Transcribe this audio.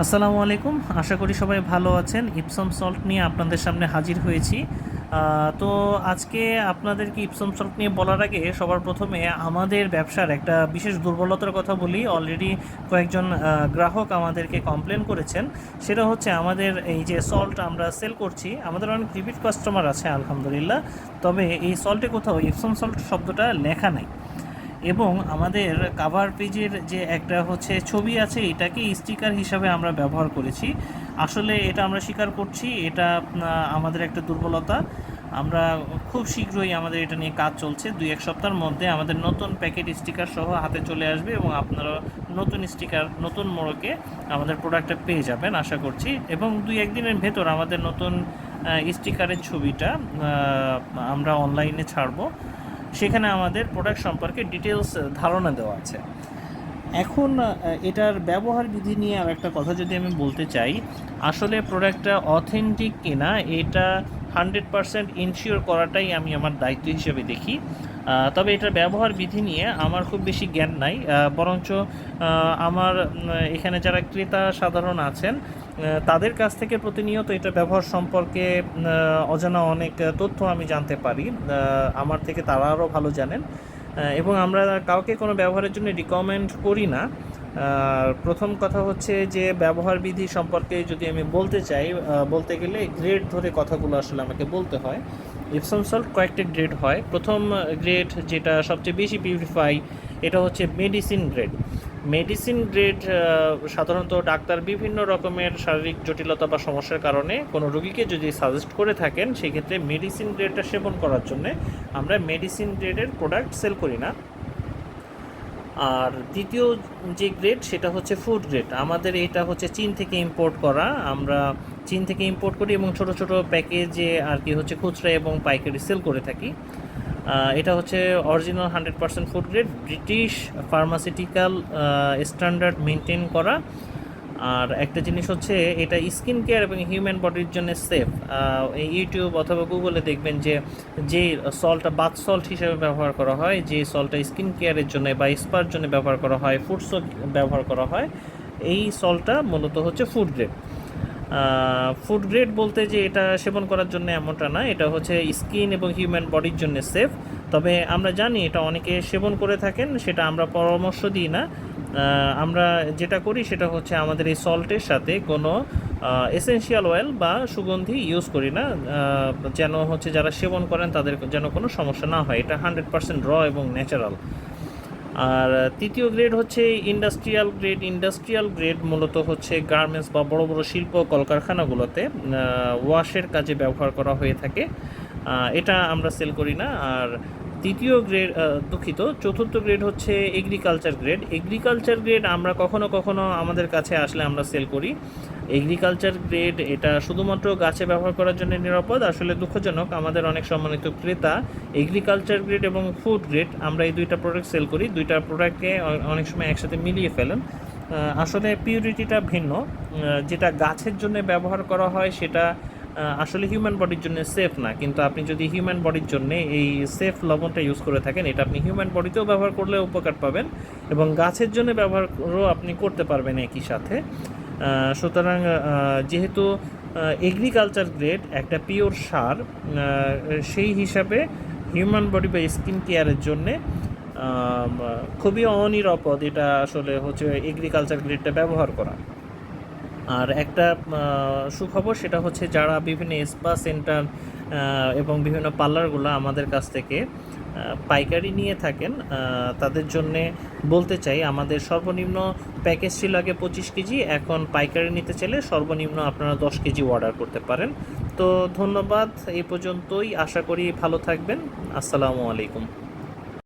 আসসালামু আলাইকুম। আশা করি সবাই ভালো আছেন। ইপসম সল্ট নিয়ে আপনাদের সামনে হাজির হয়েছি। তো আজকে আপনাদেরকে ইপসম সল্ট নিয়ে বলার আগে সবার প্রথমে আমাদের ব্যবসার একটা বিশেষ দুর্বলতার কথা বলি। অলরেডি কয়েকজন গ্রাহক আমাদেরকে কমপ্লেন করেছেন। সেটা হচ্ছে আমাদের এই যে সল্ট আমরা সেল করছি, আমাদের অনেক রিপিট কাস্টমার আছে আলহামদুলিল্লাহ। তবে এই সল্টে কোথাও ইপসম সল্ট শব্দটা লেখা নাই, এবং আমাদের কাভার পেজের যে একটা হচ্ছে ছবি আছে, এটাকে স্টিকার হিসাবে আমরা ব্যবহার করেছি। আসলে এটা আমরা স্বীকার করছি, এটা আমাদের একটা দুর্বলতা। আমরা খুব শীঘ্রই আমাদের এটা নিয়ে কাজ চলছে, 2-1 সপ্তাহের মধ্যে আমাদের নতুন প্যাকেট স্টিকার সহ হাতে চলে আসবে, এবং আপনারা নতুন স্টিকার নতুন মোড়কে আমাদের প্রোডাক্টটা পেয়ে যাবেন আশা করছি। এবং 2-1 দিনের ভেতর আমাদের নতুন স্টিকারের ছবিটা আমরা অনলাইনে ছাড়বো। সেখানে আমাদের প্রোডাক্ট সম্পর্কে ডিটেলস ধারণা দেওয়া আছে। এখন এটার ব্যবহার বিধি নিয়ে আর একটা কথা যদি আমি বলতে চাই, আসলে প্রোডাক্টটা অথেন্টিক কিনা এটা 100% ইনশিওর করাটাই আমি আমার দায়িত্ব হিসেবে দেখি। তবে এটার ব্যবহার বিধি নিয়ে আমার খুব বেশি জ্ঞান নাই, বরঞ্চ আমার এখানে যারা ক্রেতা সাধারণ আছেন তাদের কাছ থেকে প্রতিনিয়ত এটা ব্যবহার সম্পর্কে অজানা অনেক তথ্য আমি জানতে পারি। আমার থেকে তারা আরও ভালো জানেন, এবং আমরা কাউকে কোনো ব্যবহারের জন্য রিকমেন্ড করি না। প্রথম কথা হচ্ছে যে ব্যবহার বিধি সম্পর্কে যদি আমি বলতে চাই, বলতে গেলে গ্রেড ধরে কথাগুলো আসলে আমাকে বলতে হয়। ইপসম সল্ট কয়েকটা গ্রেড হয়। প্রথম গ্রেড যেটা সবচেয়ে বেশি পিউরিফাই, এটা হচ্ছে মেডিসিন গ্রেড। মেডিসিন গ্রেড সাধারণত ডাক্তার বিভিন্ন রকমের শারীরিক জটিলতা বা সমস্যার কারণে কোনো রোগীকে যদি সাজেস্ট করে থাকেন, সেক্ষেত্রে মেডিসিন গ্রেডটা সেবন করার জন্যে আমরা মেডিসিন গ্রেডের প্রোডাক্ট সেল করি না। আর দ্বিতীয় যে গ্রেড সেটা হচ্ছে ফুড গ্রেড। আমাদের এটা হচ্ছে চীন থেকে ইম্পোর্ট করা, আমরা চীন থেকে ইম্পোর্ট করি এবং ছোট ছোট প্যাকেজে আর কি হচ্ছে খুচরা এবং পাইকারি সেল করে থাকি। এটা হচ্ছে original 100% food grade, British pharmaceutical standard maintain করা। আর একটা জিনিস হচ্ছে এটা স্কিন কেয়ার এবং হিউম্যান বডির জন্য সেফ। ইউটিউব অথবা গুগলে দেখবেন যে সল্টটা বাথ সল্ট হিসেবে ব্যবহার করা হয়, যে সল্টটা স্কিন কেয়ারের জন্য বা স্পার জন্য ব্যবহার করা হয়, ফুড সল্ট ব্যবহার করা হয়, এই সল্টটা মূলত হচ্ছে ফুড গ্রেড। ফুড গ্রেড বলতে যে এটা সেবন করার জন্য এমনটা না, এটা হচ্ছে স্কিন এবং হিউম্যান বডির জন্য সেফ। তবে আমরা জানি এটা অনেকে সেবন করে থাকেন, সেটা আমরা পরামর্শ দিই না। আমরা যেটা করি সেটা হচ্ছে আমাদের এই সল্টের সাথে কোনো এসেনশিয়াল অয়েল বা সুগন্ধি ইউজ করি না, যেন হচ্ছে যারা সেবন করেন তাদের যেন কোনো সমস্যা না হয়। এটা 100% র এবং ন্যাচারাল। আর তৃতীয় গ্রেড হচ্ছে ইন্ডাস্ট্রিয়াল গ্রেড। ইন্ডাস্ট্রিয়াল গ্রেড মূলত হচ্ছে গার্মেন্টস বা বড় বড় শিল্প কলকারখানাগুলোতে ওয়াশের কাজে ব্যবহার করা হয়ে থাকে, এটা আমরা সেল করি না। আর তৃতীয় গ্রেড, দুঃখিত, চতুর্থ গ্রেড হচ্ছে এগ্রিকালচার গ্রেড। এগ্রিকালচার গ্রেড আমরা কখনো কখনো আমাদের কাছে আসলে আমরা সেল করি। এগ্রিকালচার গ্রেড এটা শুধুমাত্র গাছে ব্যবহার করার জন্য নিরাপদ। আসলে দুঃখজনক, আমাদের অনেক সম্মানিত ক্রেতা এগ্রিকালচার গ্রেড এবং ফুড গ্রেড আমরা এই দুইটা প্রোডাক্ট সেল করি, দুইটা প্রোডাক্টকে অনেক সময় একসাথে মিলিয়ে ফেলেন। আসলে পিউরিটিটা ভিন্ন। যেটা গাছের জন্য ব্যবহার করা হয় সেটা আসলে হিউম্যান বডির জন্য সেফ না, কিন্তু আপনি যদি হিউম্যান বডির জন্য এই সেফ লবণটা ইউজ করে থাকেন, এটা আপনি হিউম্যান বডিতেও ব্যবহার করলে উপকার পাবেন এবং গাছের জন্য ব্যবহারও আপনি করতে পারবেন একই সাথে। সুতরাং যেহেতু এগ্রিকালচার গ্রেড একটা পিওর সার, সেই হিসাবে হিউম্যান বডি বা স্কিন কেয়ারের জন্যে খুবই অনিরাপদ এটা আসলে হচ্ছে এগ্রিকালচার গ্রেডটা ব্যবহার করা। আর একটা সুখবর, সেটা হচ্ছে যারা বিভিন্ন স্পা সেন্টার এবং বিভিন্ন পার্লারগুলো আমাদের কাছ থেকে পাইকারি নিয়ে থাকেন, তাদের জন্যে বলতে চাই আমাদের সর্বনিম্ন প্যাকেজ ছিল আগে 25 কেজি, এখন পাইকারি নিতে চাইলে সর্বনিম্ন আপনারা 10 কেজি অর্ডার করতে পারেন। তো ধন্যবাদ, এই পর্যন্তই। আশা করি ভালো থাকবেন। আসসালামু আলাইকুম।